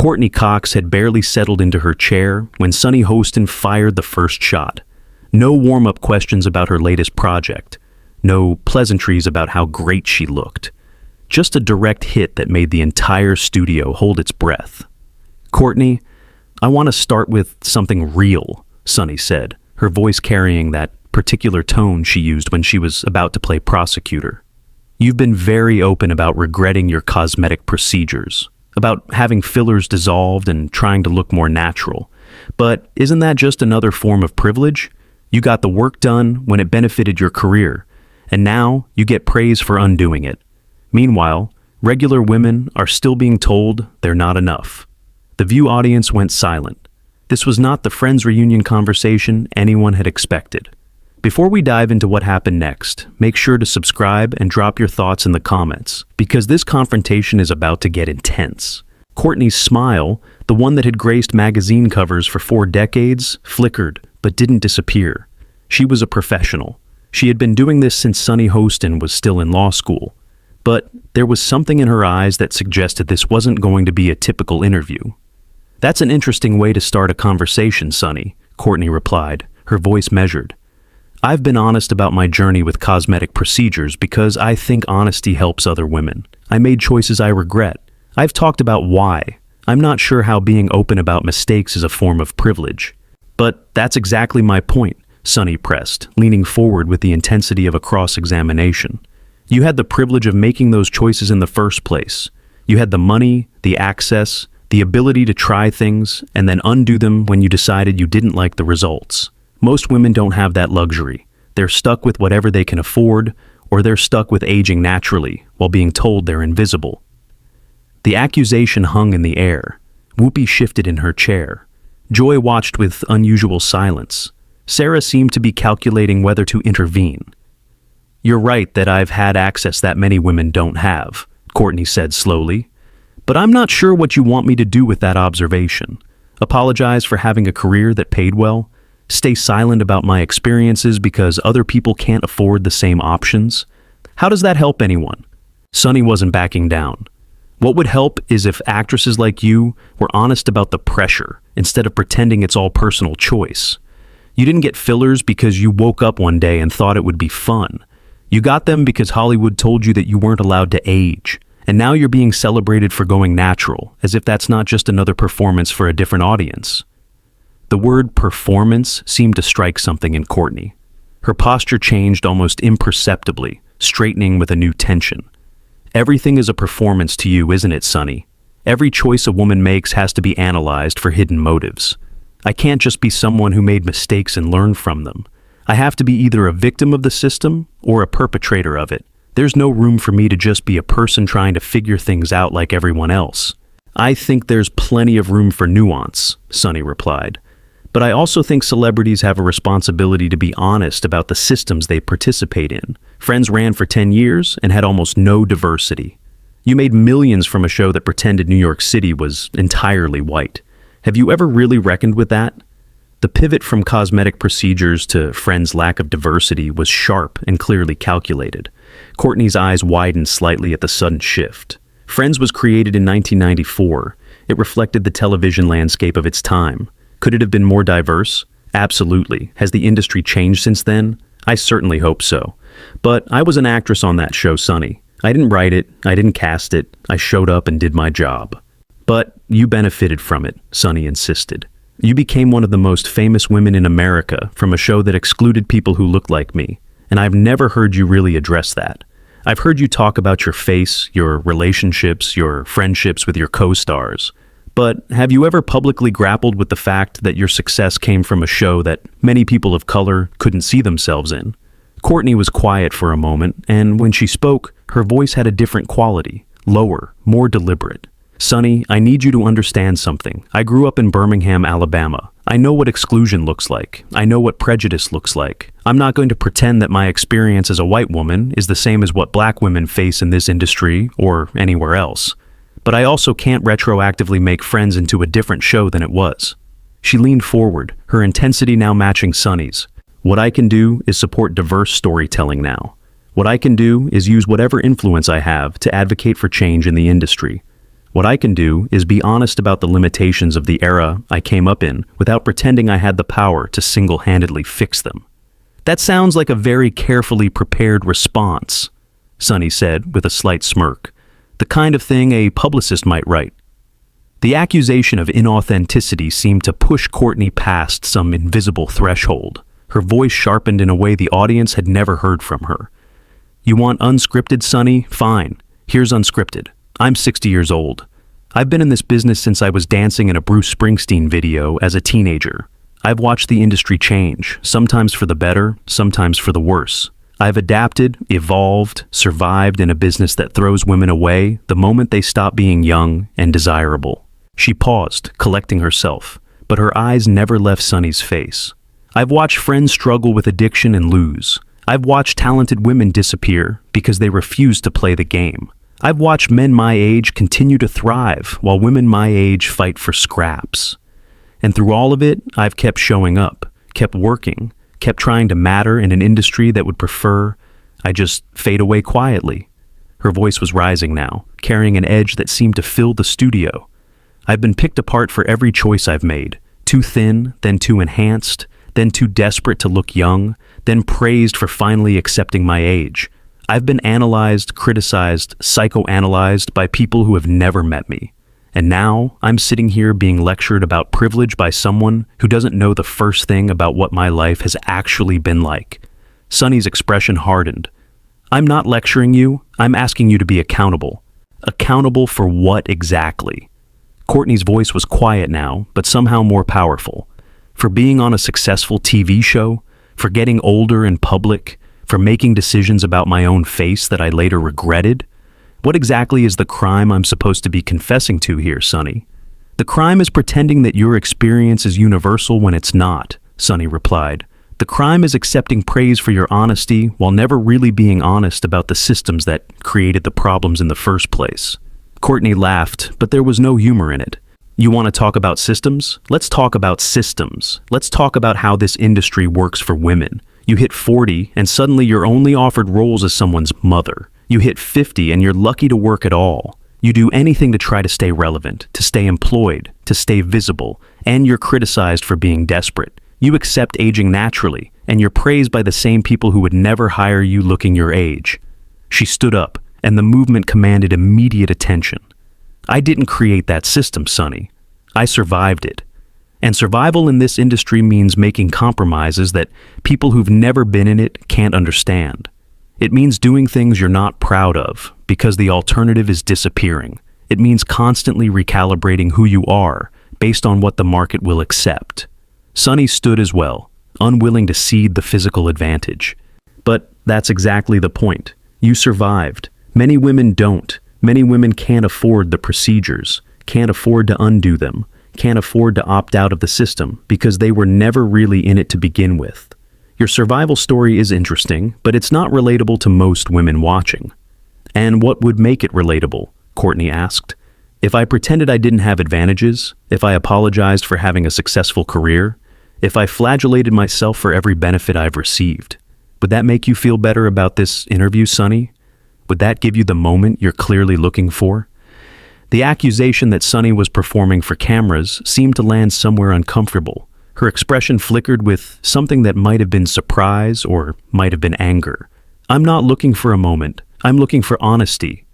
Courtney Cox had barely settled into her chair when Sunny Hostin fired the first shot. No warm-up questions about her latest project. No pleasantries about how great she looked. Just a direct hit that made the entire studio hold its breath. "Courtney, I want to start with something real," Sunny said, her voice carrying that particular tone she used when she was about to play prosecutor. "You've been very open about regretting your cosmetic procedures, about having fillers dissolved and trying to look more natural. But isn't that just another form of privilege? You got the work done when it benefited your career, and now you get praise for undoing it. Meanwhile, regular women are still being told they're not enough." The View audience went silent. This was not the Friends reunion conversation anyone had expected. Before we dive into what happened next, make sure to subscribe and drop your thoughts in the comments, because this confrontation is about to get intense. Courtney's smile, the one that had graced magazine covers for 4 decades, flickered, but didn't disappear. She was a professional. She had been doing this since Sunny Hostin was still in law school. But there was something in her eyes that suggested this wasn't going to be a typical interview. "That's an interesting way to start a conversation, Sunny," Courtney replied, her voice measured. "I've been honest about my journey with cosmetic procedures because I think honesty helps other women. I made choices I regret. I've talked about why. I'm not sure how being open about mistakes is a form of privilege. But that's exactly my point," Sunny pressed, leaning forward with the intensity of a cross-examination. "You had the privilege of making those choices in the first place. You had the money, the access, the ability to try things, and then undo them when you decided you didn't like the results. Most women don't have that luxury. They're stuck with whatever they can afford, or they're stuck with aging naturally while being told they're invisible." The accusation hung in the air. Whoopi shifted in her chair. Joy watched with unusual silence. Sarah seemed to be calculating whether to intervene. "You're right that I've had access that many women don't have," Courtney said slowly. "But I'm not sure what you want me to do with that observation. Apologize for having a career that paid well? Stay silent about my experiences because other people can't afford the same options? How does that help anyone?" Sunny wasn't backing down. "What would help is if actresses like you were honest about the pressure instead of pretending it's all personal choice. You didn't get fillers because you woke up one day and thought it would be fun. You got them because Hollywood told you that you weren't allowed to age. And now you're being celebrated for going natural, as if that's not just another performance for a different audience." The word performance seemed to strike something in Courtney. Her posture changed almost imperceptibly, straightening with a new tension. "Everything is a performance to you, isn't it, Sunny? Every choice a woman makes has to be analyzed for hidden motives. I can't just be someone who made mistakes and learned from them. I have to be either a victim of the system or a perpetrator of it. There's no room for me to just be a person trying to figure things out like everyone else." "I think there's plenty of room for nuance," Sunny replied. "But I also think celebrities have a responsibility to be honest about the systems they participate in. Friends ran for 10 years and had almost no diversity. You made millions from a show that pretended New York City was entirely white. Have you ever really reckoned with that?" The pivot from cosmetic procedures to Friends' lack of diversity was sharp and clearly calculated. Courtney's eyes widened slightly at the sudden shift. Friends was created in 1994. It reflected the television landscape of its time. Could it have been more diverse? Absolutely. Has the industry changed since then? I certainly hope so. But I was an actress on that show, Sunny. I didn't write it, I didn't cast it, I showed up and did my job. "But you benefited from it," Sunny insisted. "You became one of the most famous women in America from a show that excluded people who looked like me, and I've never heard you really address that. I've heard you talk about your face, your relationships, your friendships with your co-stars. But have you ever publicly grappled with the fact that your success came from a show that many people of color couldn't see themselves in?" Courtney was quiet for a moment, and when she spoke, her voice had a different quality, lower, more deliberate. "Sunny, I need you to understand something. I grew up in Birmingham, Alabama. I know what exclusion looks like. I know what prejudice looks like. I'm not going to pretend that my experience as a white woman is the same as what black women face in this industry or anywhere else. But I also can't retroactively make Friends into a different show than it was." She leaned forward, her intensity now matching Sunny's. "What I can do is support diverse storytelling now. What I can do is use whatever influence I have to advocate for change in the industry. What I can do is be honest about the limitations of the era I came up in without pretending I had the power to single-handedly fix them. That sounds like a very carefully prepared response, Sunny said with a slight smirk. The kind of thing a publicist might write. The accusation of inauthenticity seemed to push Courtney past some invisible threshold. Her voice sharpened in a way the audience had never heard from her. You want unscripted, Sunny? Fine. Here's unscripted. I'm 60 years old. I've been in this business since I was dancing in a Bruce Springsteen video as a teenager. I've watched the industry change, sometimes for the better, sometimes for the worse. I've adapted, evolved, survived in a business that throws women away the moment they stop being young and desirable. She paused, collecting herself, but her eyes never left Sunny's face. I've watched friends struggle with addiction and lose. I've watched talented women disappear because they refuse to play the game. I've watched men my age continue to thrive while women my age fight for scraps. And through all of it, I've kept showing up, kept working, kept trying to matter in an industry that would prefer I just fade away quietly. Her voice was rising now, carrying an edge that seemed to fill the studio. I've been picked apart for every choice I've made. Too thin, then too enhanced, then too desperate to look young, then praised for finally accepting my age. I've been analyzed, criticized, psychoanalyzed by people who have never met me. And now I'm sitting here being lectured about privilege by someone who doesn't know the first thing about what my life has actually been like. Sunny's expression hardened. I'm not lecturing you, I'm asking you to be accountable. Accountable for what exactly? Courtney's voice was quiet now, but somehow more powerful. For being on a successful TV show, for getting older in public, for making decisions about my own face that I later regretted? What exactly is the crime I'm supposed to be confessing to here, Sunny? The crime is pretending that your experience is universal when it's not, Sunny replied. The crime is accepting praise for your honesty while never really being honest about the systems that created the problems in the first place. Courtney laughed, but there was no humor in it. You want to talk about systems? Let's talk about systems. Let's talk about how this industry works for women. You hit 40 and suddenly you're only offered roles as someone's mother. You hit 50 and you're lucky to work at all. You do anything to try to stay relevant, to stay employed, to stay visible, and you're criticized for being desperate. You accept aging naturally, and you're praised by the same people who would never hire you looking your age. She stood up, and the movement commanded immediate attention. I didn't create that system, Sunny. I survived it. And survival in this industry means making compromises that people who've never been in it can't understand. It means doing things you're not proud of because the alternative is disappearing. It means constantly recalibrating who you are based on what the market will accept. Sunny stood as well, unwilling to cede the physical advantage. But that's exactly the point. You survived. Many women don't. Many women can't afford the procedures, can't afford to undo them, can't afford to opt out of the system because they were never really in it to begin with. Your survival story is interesting, but it's not relatable to most women watching. And what would make it relatable? Courtney asked. If I pretended I didn't have advantages, if I apologized for having a successful career, if I flagellated myself for every benefit I've received, would that make you feel better about this interview, Sunny? Would that give you the moment you're clearly looking for? The accusation that Sunny was performing for cameras seemed to land somewhere uncomfortable. Her expression flickered with something that might have been surprise or might have been anger. I'm not looking for a moment. I'm looking for honesty.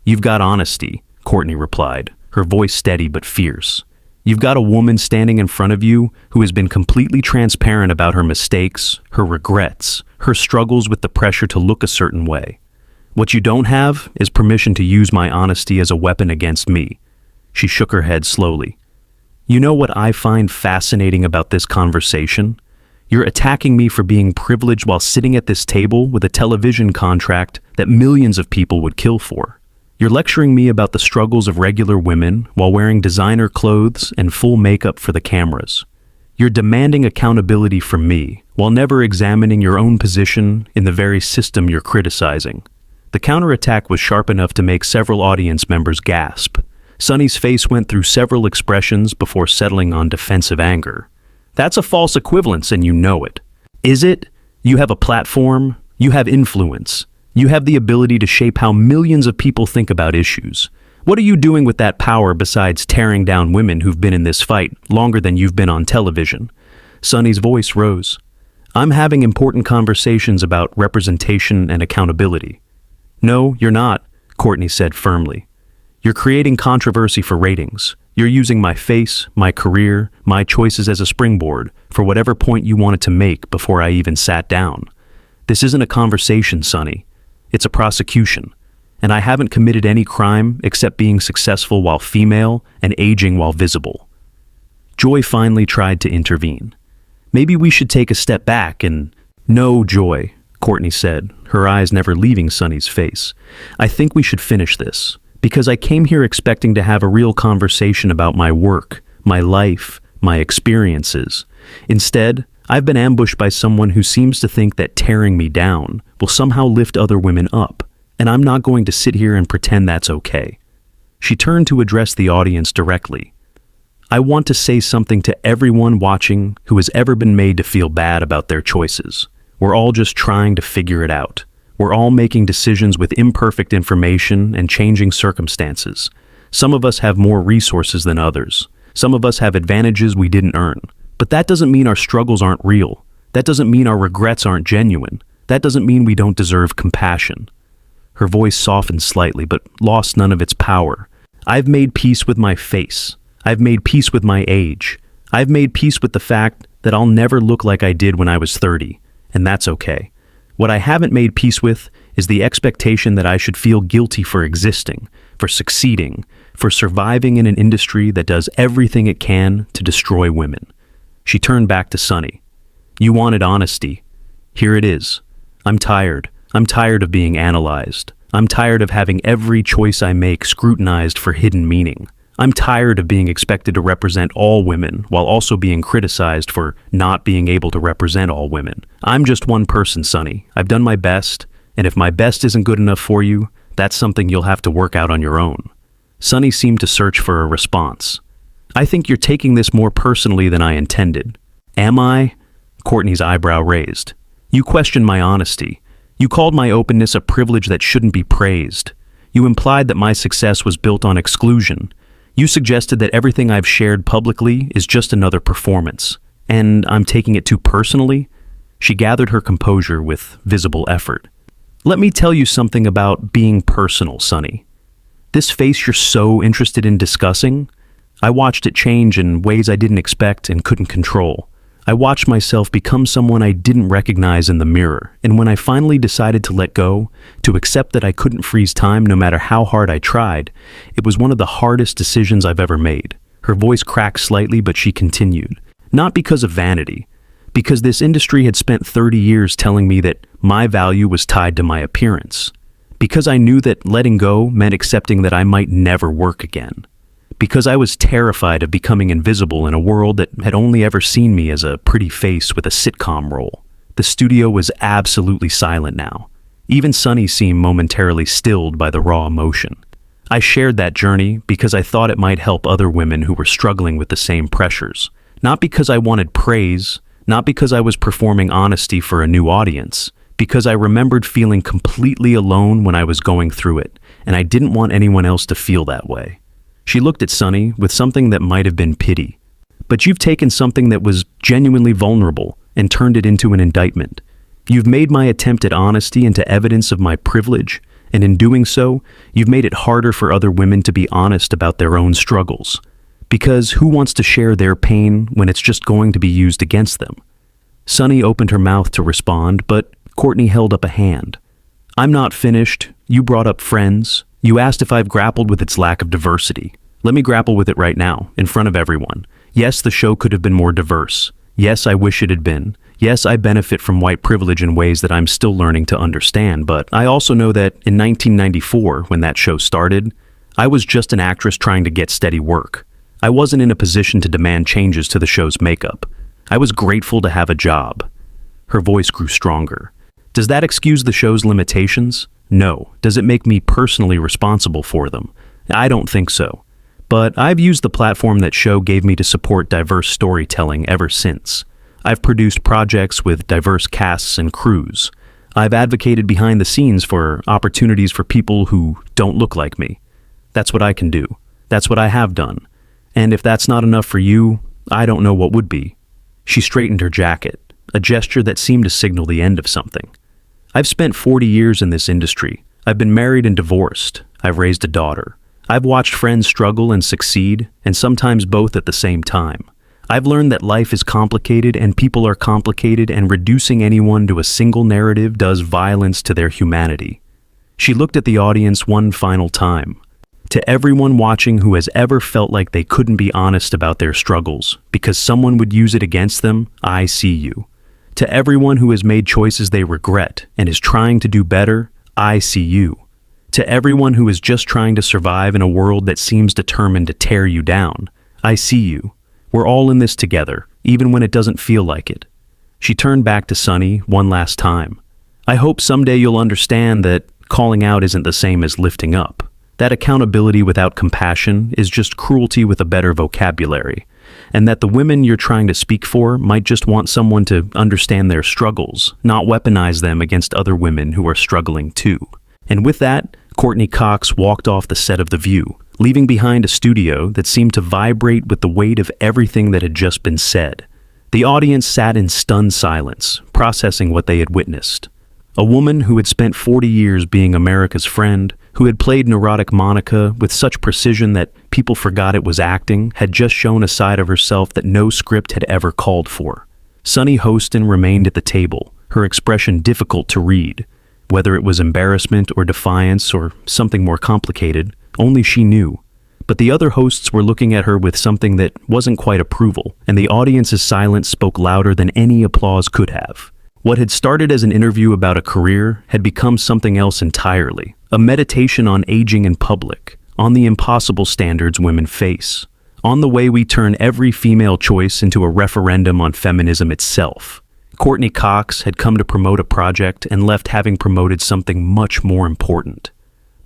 You've got honesty, Courtney replied, her voice steady but fierce. You've got a woman standing in front of you who has been completely transparent about her mistakes, her regrets, her struggles with the pressure to look a certain way. What you don't have is permission to use my honesty as a weapon against me. She shook her head slowly. You know what I find fascinating about this conversation? You're attacking me for being privileged while sitting at this table with a television contract that millions of people would kill for. You're lecturing me about the struggles of regular women while wearing designer clothes and full makeup for the cameras. You're demanding accountability from me while never examining your own position in the very system you're criticizing. The counterattack was sharp enough to make several audience members gasp. Sunny's face went through several expressions before settling on defensive anger. That's a false equivalence and you know it. Is it? You have a platform, you have influence, you have the ability to shape how millions of people think about issues. What are you doing with that power besides tearing down women who've been in this fight longer than you've been on television? Sunny's voice rose. I'm having important conversations about representation and accountability. No, you're not, Courtney said firmly. You're creating controversy for ratings. You're using my face, my career, my choices as a springboard for whatever point you wanted to make before I even sat down. This isn't a conversation, Sunny. It's a prosecution. And I haven't committed any crime except being successful while female and aging while visible. Joy finally tried to intervene. Maybe we should take a step back and... No, Joy, Courtney said, her eyes never leaving Sunny's face. I think we should finish this, because I came here expecting to have a real conversation about my work, my life, my experiences. Instead, I've been ambushed by someone who seems to think that tearing me down will somehow lift other women up, and I'm not going to sit here and pretend that's okay. She turned to address the audience directly. I want to say something to everyone watching who has ever been made to feel bad about their choices. We're all just trying to figure it out. We're all making decisions with imperfect information and changing circumstances. Some of us have more resources than others. Some of us have advantages we didn't earn. But that doesn't mean our struggles aren't real. That doesn't mean our regrets aren't genuine. That doesn't mean we don't deserve compassion. Her voice softened slightly, but lost none of its power. I've made peace with my face. I've made peace with my age. I've made peace with the fact that I'll never look like I did when I was 30, and that's okay. What I haven't made peace with is the expectation that I should feel guilty for existing, for succeeding, for surviving in an industry that does everything it can to destroy women. She turned back to Sunny. You wanted honesty. Here it is. I'm tired. I'm tired of being analyzed. I'm tired of having every choice I make scrutinized for hidden meaning. I'm tired of being expected to represent all women while also being criticized for not being able to represent all women. I'm just one person, Sunny. I've done my best, and if my best isn't good enough for you, that's something you'll have to work out on your own. Sunny seemed to search for a response. I think you're taking this more personally than I intended. Am I? Courtney's eyebrow raised. You questioned my honesty. You called my openness a privilege that shouldn't be praised. You implied that my success was built on exclusion. You suggested that everything I've shared publicly is just another performance. And I'm taking it too personally? She gathered her composure with visible effort. Let me tell you something about being personal, Sunny. This face you're so interested in discussing, I watched it change in ways I didn't expect and couldn't control. I watched myself become someone I didn't recognize in the mirror, and when I finally decided to let go, to accept that I couldn't freeze time no matter how hard I tried, it was one of the hardest decisions I've ever made. Her voice cracked slightly, but she continued. Not because of vanity, because this industry had spent 30 years telling me that my value was tied to my appearance. Because I knew that letting go meant accepting that I might never work again. Because I was terrified of becoming invisible in a world that had only ever seen me as a pretty face with a sitcom role. The studio was absolutely silent now. Even Sunny seemed momentarily stilled by the raw emotion. I shared that journey because I thought it might help other women who were struggling with the same pressures. Not because I wanted praise, not because I was performing honesty for a new audience, because I remembered feeling completely alone when I was going through it, and I didn't want anyone else to feel that way. She looked at Sunny with something that might have been pity. But you've taken something that was genuinely vulnerable and turned it into an indictment. You've made my attempt at honesty into evidence of my privilege, and in doing so, you've made it harder for other women to be honest about their own struggles. Because who wants to share their pain when it's just going to be used against them? Sunny opened her mouth to respond, but Courtney held up a hand. I'm not finished. You brought up friends. You asked if I've grappled with its lack of diversity. Let me grapple with it right now, in front of everyone. Yes, the show could have been more diverse. Yes, I wish it had been. Yes, I benefit from white privilege in ways that I'm still learning to understand, but I also know that in 1994, when that show started, I was just an actress trying to get steady work. I wasn't in a position to demand changes to the show's makeup. I was grateful to have a job. Her voice grew stronger. Does that excuse the show's limitations? No. Does it make me personally responsible for them? I don't think so. But I've used the platform that show gave me to support diverse storytelling ever since. I've produced projects with diverse casts and crews. I've advocated behind the scenes for opportunities for people who don't look like me. That's what I can do. That's what I have done. And if that's not enough for you, I don't know what would be." She straightened her jacket, a gesture that seemed to signal the end of something. "I've spent 40 years in this industry. I've been married and divorced. I've raised a daughter. I've watched friends struggle and succeed, and sometimes both at the same time. I've learned that life is complicated and people are complicated, and reducing anyone to a single narrative does violence to their humanity." She looked at the audience one final time. "To everyone watching who has ever felt like they couldn't be honest about their struggles because someone would use it against them, I see you. To everyone who has made choices they regret and is trying to do better, I see you. To everyone who is just trying to survive in a world that seems determined to tear you down, I see you. We're all in this together, even when it doesn't feel like it." She turned back to Sunny one last time. "I hope someday you'll understand that calling out isn't the same as lifting up. That accountability without compassion is just cruelty with a better vocabulary, and that the women you're trying to speak for might just want someone to understand their struggles, not weaponize them against other women who are struggling too." And with that, Courtney Cox walked off the set of The View, leaving behind a studio that seemed to vibrate with the weight of everything that had just been said. The audience sat in stunned silence, processing what they had witnessed. A woman who had spent 40 years being America's friend, who had played neurotic Monica with such precision that people forgot it was acting, had just shown a side of herself that no script had ever called for. Sunny Hostin remained at the table, her expression difficult to read. Whether it was embarrassment or defiance or something more complicated, only she knew. But the other hosts were looking at her with something that wasn't quite approval, and the audience's silence spoke louder than any applause could have. What had started as an interview about a career had become something else entirely, a meditation on aging in public, on the impossible standards women face, on the way we turn every female choice into a referendum on feminism itself. Courtney Cox had come to promote a project and left having promoted something much more important.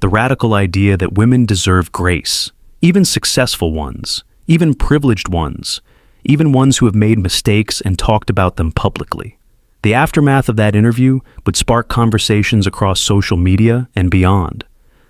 The radical idea that women deserve grace, even successful ones, even privileged ones, even ones who have made mistakes and talked about them publicly. The aftermath of that interview would spark conversations across social media and beyond,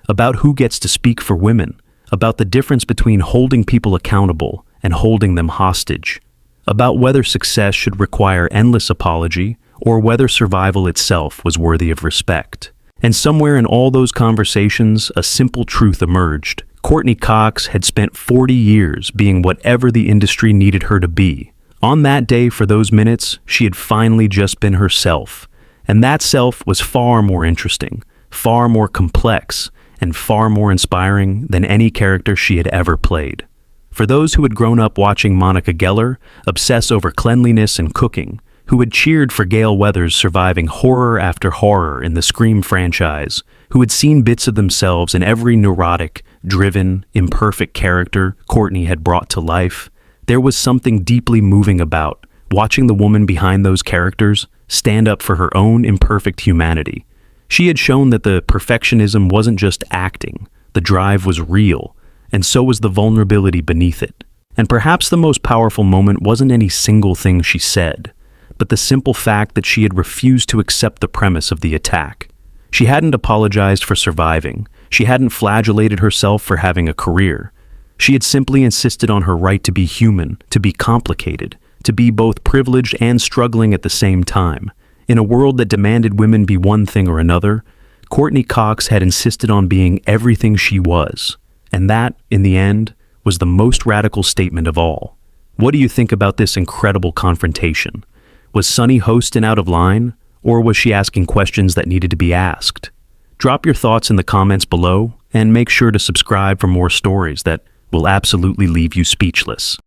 about who gets to speak for women, about the difference between holding people accountable and holding them hostage, about whether success should require endless apology or whether survival itself was worthy of respect. And somewhere in all those conversations, a simple truth emerged. Courtney Cox had spent 40 years being whatever the industry needed her to be. On that day, for those minutes, she had finally just been herself. And that self was far more interesting, far more complex, and far more inspiring than any character she had ever played. For those who had grown up watching Monica Geller obsess over cleanliness and cooking, who had cheered for Gale Weathers surviving horror after horror in the Scream franchise, who had seen bits of themselves in every neurotic, driven, imperfect character Courtney had brought to life, there was something deeply moving about watching the woman behind those characters stand up for her own imperfect humanity. She had shown that the perfectionism wasn't just acting, the drive was real, and so was the vulnerability beneath it. And perhaps the most powerful moment wasn't any single thing she said, but the simple fact that she had refused to accept the premise of the attack. She hadn't apologized for surviving. She hadn't flagellated herself for having a career. She had simply insisted on her right to be human, to be complicated, to be both privileged and struggling at the same time. In a world that demanded women be one thing or another, Courtney Cox had insisted on being everything she was. And that, in the end, was the most radical statement of all. What do you think about this incredible confrontation? Was Sunny Hostin out of line, or was she asking questions that needed to be asked? Drop your thoughts in the comments below, and make sure to subscribe for more stories that will absolutely leave you speechless.